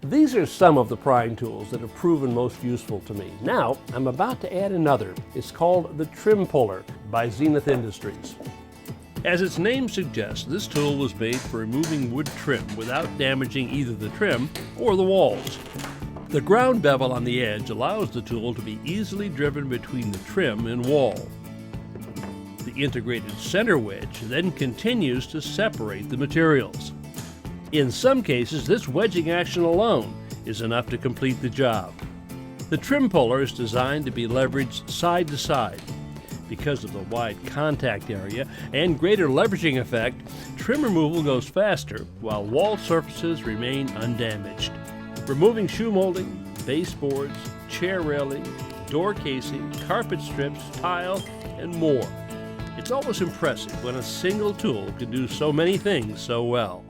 These are some of the prying tools that have proven most useful to me. Now, I'm about to add another. It's called the Trim Puller by Zenith Industries. As its name suggests, this tool was made for removing wood trim without damaging either the trim or the walls. The ground bevel on the edge allows the tool to be easily driven between the trim and wall. The integrated center wedge then continues to separate the materials. In some cases, this wedging action alone is enough to complete the job. The trim puller is designed to be leveraged side to side. Because of the wide contact area and greater leveraging effect, trim removal goes faster while wall surfaces remain undamaged. Removing shoe molding, baseboards, chair railing, door casing, carpet strips, tile, and more. It's always impressive when a single tool can do so many things so well.